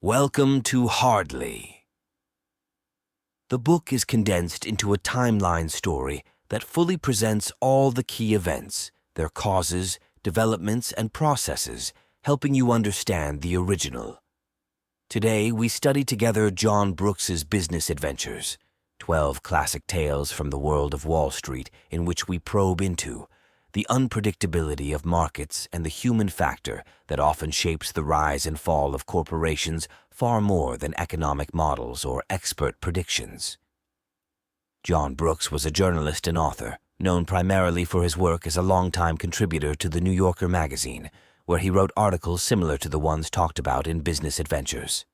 Welcome to Hardly. The book is condensed into a timeline story that fully presents all the key events, their causes, developments, and processes, helping you understand the original. Today, we study together John Brooks's business adventures, 12 classic tales from the world of Wall Street in which we probe into the unpredictability of markets and the human factor that often shapes the rise and fall of corporations far more than economic models or expert predictions. John Brooks was a journalist and author, known primarily for his work as a longtime contributor to the New Yorker magazine, where he wrote articles similar to the ones talked about in Business Adventures.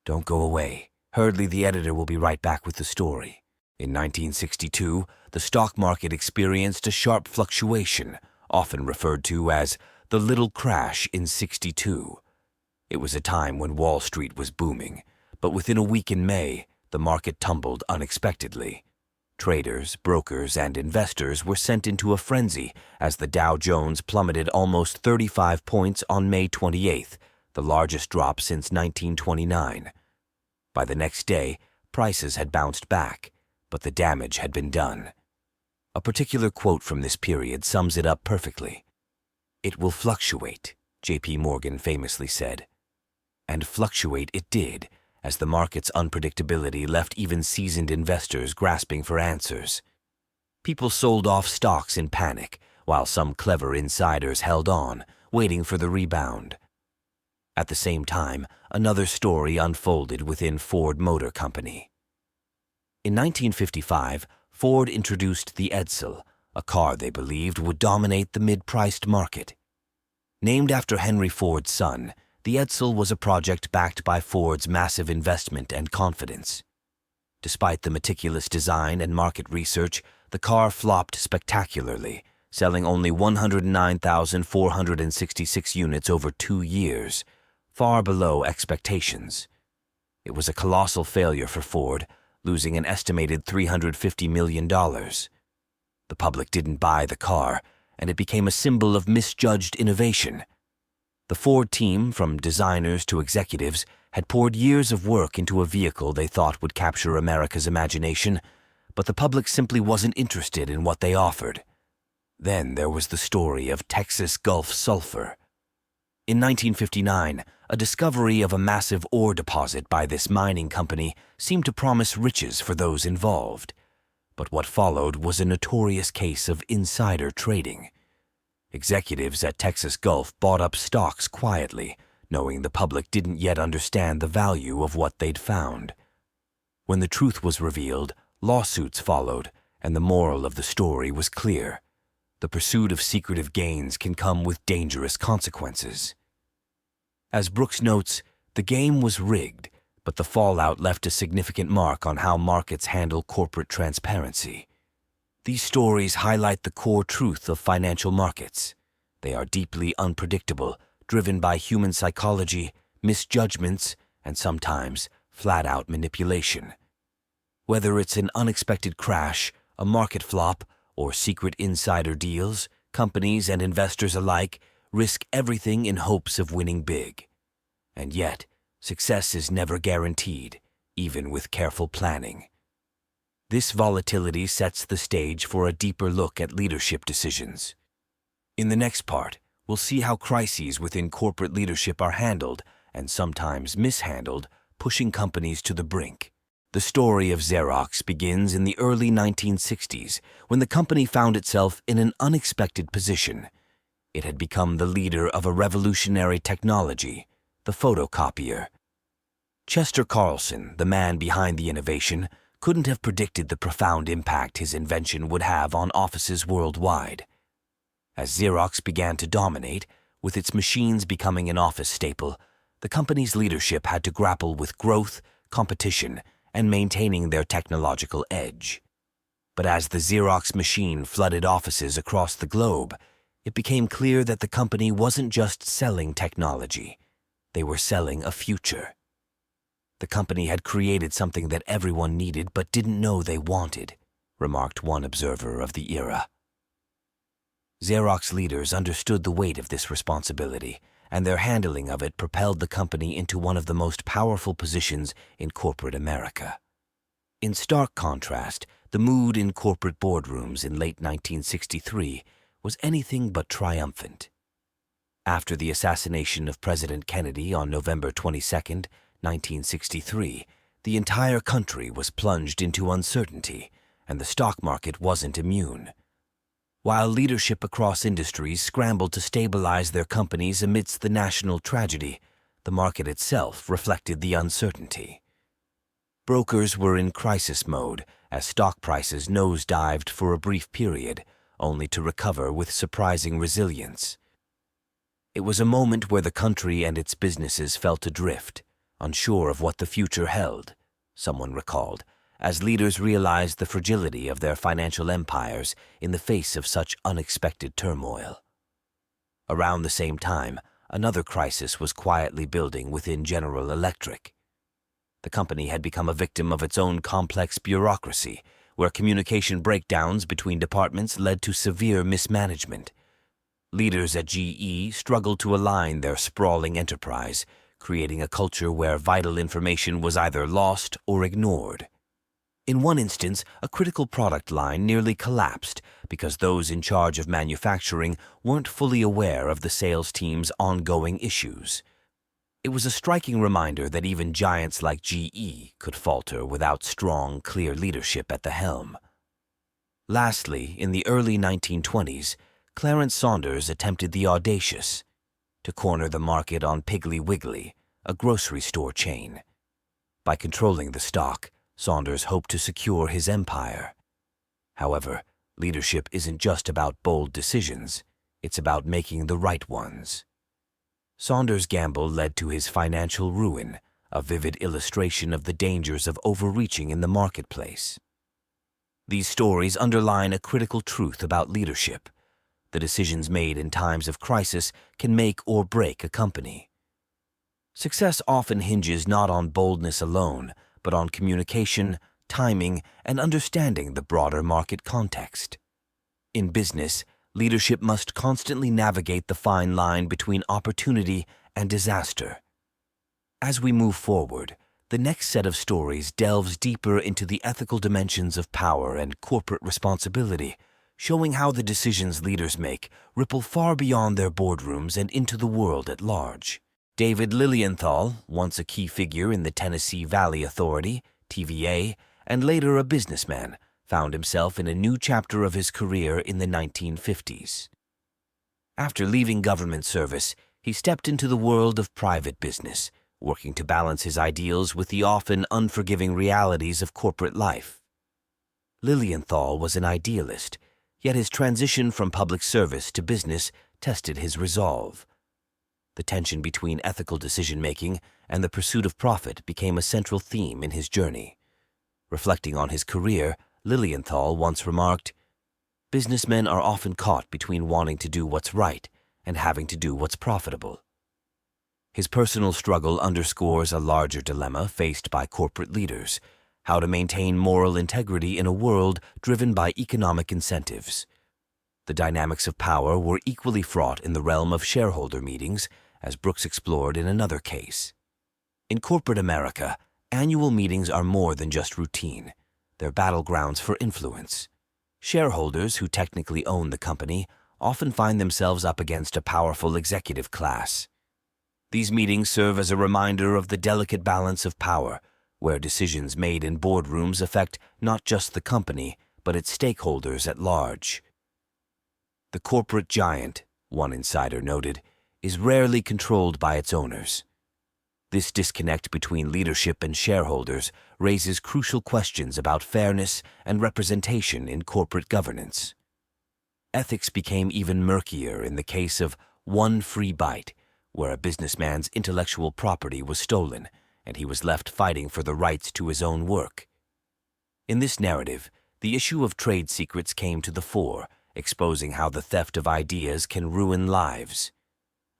Don't go away. Hardly the editor will be right back with the story. In 1962, the stock market experienced a sharp fluctuation, often referred to as the Little Crash in '62. It was a time when Wall Street was booming, but within a week in May, the market tumbled unexpectedly. Traders, brokers, and investors were sent into a frenzy as the Dow Jones plummeted almost 35 points on May 28th, the largest drop since 1929. By the next day, prices had bounced back, but the damage had been done. A particular quote from this period sums it up perfectly. "It will fluctuate," J.P. Morgan famously said. And fluctuate it did, as the market's unpredictability left even seasoned investors grasping for answers. People sold off stocks in panic, while some clever insiders held on, waiting for the rebound. At the same time, another story unfolded within Ford Motor Company. In 1955, Ford introduced the Edsel, a car they believed would dominate the mid-priced market. Named after Henry Ford's son, the Edsel was a project backed by Ford's massive investment and confidence. Despite the meticulous design and market research, the car flopped spectacularly, selling only 109,466 units over 2 years, far below expectations. It was a colossal failure for Ford, losing an estimated $350 million. The public didn't buy the car, and it became a symbol of misjudged innovation. The Ford team, from designers to executives, had poured years of work into a vehicle they thought would capture America's imagination, but the public simply wasn't interested in what they offered. Then there was the story of Texas Gulf sulfur. In 1959, a discovery of a massive ore deposit by this mining company seemed to promise riches for those involved. But what followed was a notorious case of insider trading. Executives at Texas Gulf bought up stocks quietly, knowing the public didn't yet understand the value of what they'd found. When the truth was revealed, lawsuits followed, and the moral of the story was clear. The pursuit of secretive gains can come with dangerous consequences. As Brooks notes, the game was rigged, but the fallout left a significant mark on how markets handle corporate transparency. These stories highlight the core truth of financial markets. They are deeply unpredictable, driven by human psychology, misjudgments, and sometimes flat-out manipulation. Whether it's an unexpected crash, a market flop, or secret insider deals, companies and investors alike risk everything in hopes of winning big. And yet, success is never guaranteed, even with careful planning. This volatility sets the stage for a deeper look at leadership decisions. In the next part, we'll see how crises within corporate leadership are handled, and sometimes mishandled, pushing companies to the brink. The story of Xerox begins in the early 1960s, when the company found itself in an unexpected position. It had become the leader of a revolutionary technology, the photocopier. Chester Carlson, the man behind the innovation, couldn't have predicted the profound impact his invention would have on offices worldwide. As Xerox began to dominate, with its machines becoming an office staple, the company's leadership had to grapple with growth, competition, and maintaining their technological edge. But as the Xerox machine flooded offices across the globe, it became clear that the company wasn't just selling technology. They were selling a future. The company had created something that everyone needed but didn't know they wanted, remarked one observer of the era. Xerox leaders understood the weight of this responsibility, and their handling of it propelled the company into one of the most powerful positions in corporate America. In stark contrast, the mood in corporate boardrooms in late 1963 was anything but triumphant. After the assassination of President Kennedy on November 22, 1963, the entire country was plunged into uncertainty, and the stock market wasn't immune. While leadership across industries scrambled to stabilize their companies amidst the national tragedy, the market itself reflected the uncertainty. Brokers were in crisis mode as stock prices nosedived for a brief period, only to recover with surprising resilience. It was a moment where the country and its businesses felt adrift, unsure of what the future held, someone recalled, as leaders realized the fragility of their financial empires in the face of such unexpected turmoil. Around the same time, another crisis was quietly building within General Electric. The company had become a victim of its own complex bureaucracy, where communication breakdowns between departments led to severe mismanagement. Leaders at GE struggled to align their sprawling enterprise, creating a culture where vital information was either lost or ignored. In one instance, a critical product line nearly collapsed because those in charge of manufacturing weren't fully aware of the sales team's ongoing issues. It was a striking reminder that even giants like GE could falter without strong, clear leadership at the helm. Lastly, in the early 1920s, Clarence Saunders attempted the audacious: to corner the market on Piggly Wiggly, a grocery store chain. By controlling the stock, Saunders hoped to secure his empire. However, leadership isn't just about bold decisions, it's about making the right ones. Saunders' gamble led to his financial ruin, a vivid illustration of the dangers of overreaching in the marketplace. These stories underline a critical truth about leadership. The decisions made in times of crisis can make or break a company. Success often hinges not on boldness alone, but on communication, timing, and understanding the broader market context. In business, leadership must constantly navigate the fine line between opportunity and disaster. As we move forward, the next set of stories delves deeper into the ethical dimensions of power and corporate responsibility, showing how the decisions leaders make ripple far beyond their boardrooms and into the world at large. David Lilienthal, once a key figure in the Tennessee Valley Authority, TVA, and later a businessman, found himself in a new chapter of his career in the 1950s. After leaving government service, he stepped into the world of private business, working to balance his ideals with the often unforgiving realities of corporate life. Lilienthal was an idealist, yet his transition from public service to business tested his resolve. The tension between ethical decision-making and the pursuit of profit became a central theme in his journey. Reflecting on his career, Lilienthal once remarked, "Businessmen are often caught between wanting to do what's right and having to do what's profitable." His personal struggle underscores a larger dilemma faced by corporate leaders: how to maintain moral integrity in a world driven by economic incentives. The dynamics of power were equally fraught in the realm of shareholder meetings, as Brooks explored in another case. In corporate America, annual meetings are more than just routine. They're battlegrounds for influence. Shareholders, who technically own the company, often find themselves up against a powerful executive class. These meetings serve as a reminder of the delicate balance of power, where decisions made in boardrooms affect not just the company, but its stakeholders at large. The corporate giant, one insider noted, is rarely controlled by its owners. This disconnect between leadership and shareholders raises crucial questions about fairness and representation in corporate governance. Ethics became even murkier in the case of One Free Bite, where a businessman's intellectual property was stolen and he was left fighting for the rights to his own work. In this narrative, the issue of trade secrets came to the fore, exposing how the theft of ideas can ruin lives.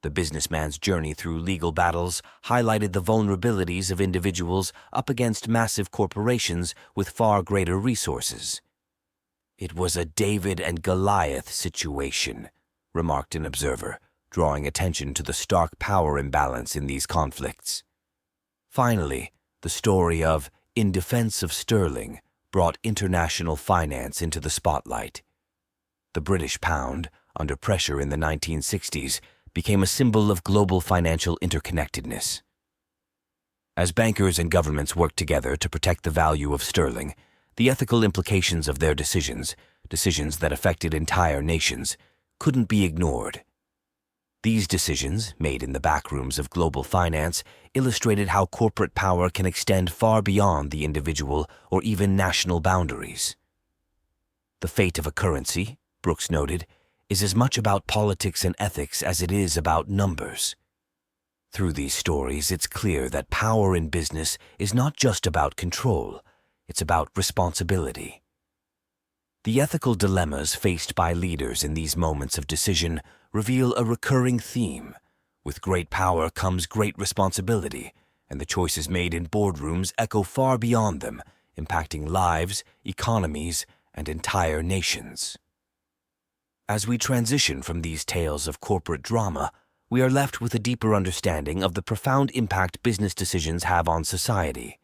The businessman's journey through legal battles highlighted the vulnerabilities of individuals up against massive corporations with far greater resources. "It was a David and Goliath situation," remarked an observer, drawing attention to the stark power imbalance in these conflicts. Finally, the story of In Defense of Sterling brought international finance into the spotlight. The British pound, under pressure in the 1960s, became a symbol of global financial interconnectedness. As bankers and governments worked together to protect the value of sterling, the ethical implications of their decisions that affected entire nations, couldn't be ignored. These decisions, made in the backrooms of global finance, illustrated how corporate power can extend far beyond the individual or even national boundaries. The fate of a currency, Brooks noted, is as much about politics and ethics as it is about numbers. Through these stories, it's clear that power in business is not just about control, it's about responsibility. The ethical dilemmas faced by leaders in these moments of decision reveal a recurring theme. With great power comes great responsibility, and the choices made in boardrooms echo far beyond them, impacting lives, economies, and entire nations. As we transition from these tales of corporate drama, we are left with a deeper understanding of the profound impact business decisions have on society.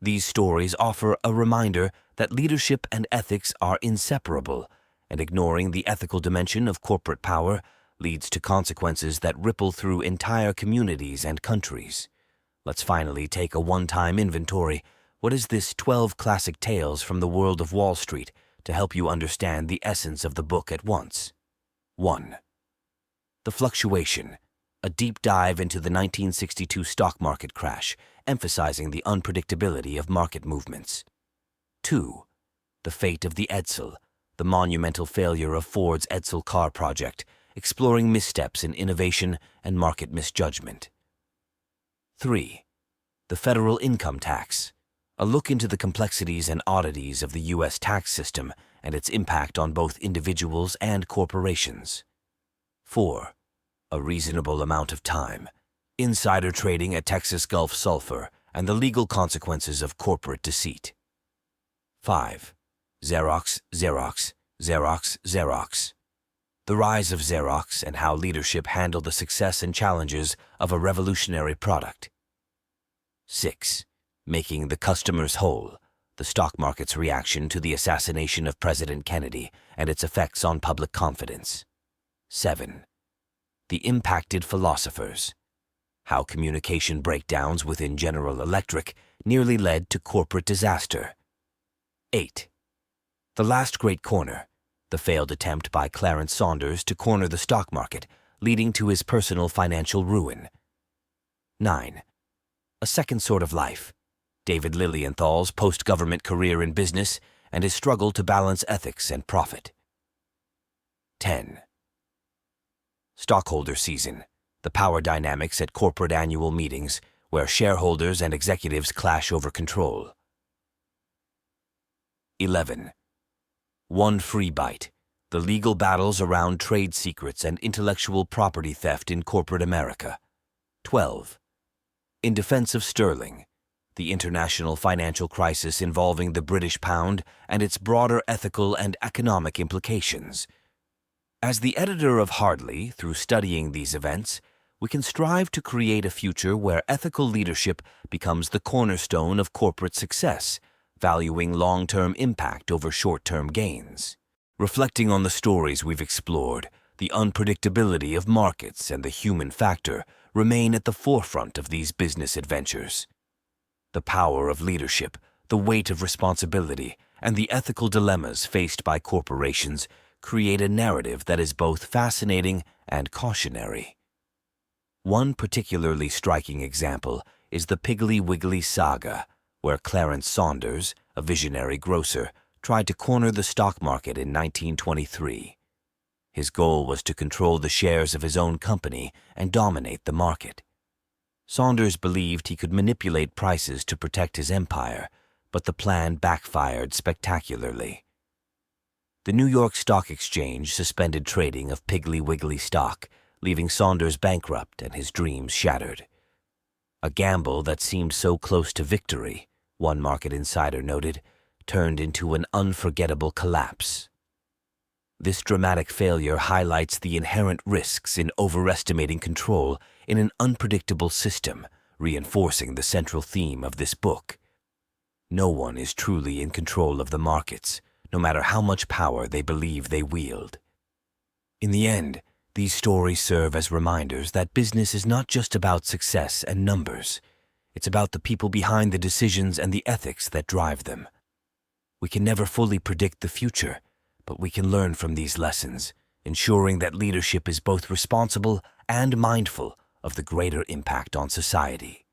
These stories offer a reminder that leadership and ethics are inseparable, and ignoring the ethical dimension of corporate power leads to consequences that ripple through entire communities and countries. Let's finally take a one-time inventory. What is this 12 classic tales from the world of Wall Street to help you understand the essence of the book at once? 1. The Fluctuation, a deep dive into the 1962 stock market crash, emphasizing the unpredictability of market movements. 2. The Fate of the Edsel, the monumental failure of Ford's Edsel car project, exploring missteps in innovation and market misjudgment. 3. The Federal Income Tax, a look into the complexities and oddities of the U.S. tax system and its impact on both individuals and corporations. 4. A Reasonable Amount of Time, insider trading at Texas Gulf Sulphur and the legal consequences of corporate deceit. 5. Xerox, Xerox, Xerox, Xerox. The rise of Xerox and how leadership handled the success and challenges of a revolutionary product. 6. Making the Customers Whole, the stock market's reaction to the assassination of President Kennedy and its effects on public confidence. 7. The Impacted Philosophers, how communication breakdowns within General Electric nearly led to corporate disaster. 8. The Last Great Corner, the failed attempt by Clarence Saunders to corner the stock market, leading to his personal financial ruin. 9. A Second Sort of Life, David Lilienthal's post-government career in business and his struggle to balance ethics and profit. 10. Stockholder Season, the power dynamics at corporate annual meetings where shareholders and executives clash over control. 11. One Free Bite, the legal battles around trade secrets and intellectual property theft in corporate America. 12. In Defense of Sterling, the international financial crisis involving the British pound and its broader ethical and economic implications. As the editor of Hardly, through studying these events, we can strive to create a future where ethical leadership becomes the cornerstone of corporate success, valuing long-term impact over short-term gains. Reflecting on the stories we've explored, the unpredictability of markets and the human factor remain at the forefront of these business adventures. The power of leadership, the weight of responsibility, and the ethical dilemmas faced by corporations create a narrative that is both fascinating and cautionary. One particularly striking example is the Piggly Wiggly saga, where Clarence Saunders, a visionary grocer, tried to corner the stock market in 1923. His goal was to control the shares of his own company and dominate the market. Saunders believed he could manipulate prices to protect his empire, but the plan backfired spectacularly. The New York Stock Exchange suspended trading of Piggly Wiggly stock, leaving Saunders bankrupt and his dreams shattered. A gamble that seemed so close to victory, one market insider noted, turned into an unforgettable collapse. This dramatic failure highlights the inherent risks in overestimating control in an unpredictable system, reinforcing the central theme of this book. No one is truly in control of the markets, no matter how much power they believe they wield. In the end, these stories serve as reminders that business is not just about success and numbers. It's about the people behind the decisions and the ethics that drive them. We can never fully predict the future, but we can learn from these lessons, ensuring that leadership is both responsible and mindful of the greater impact on society.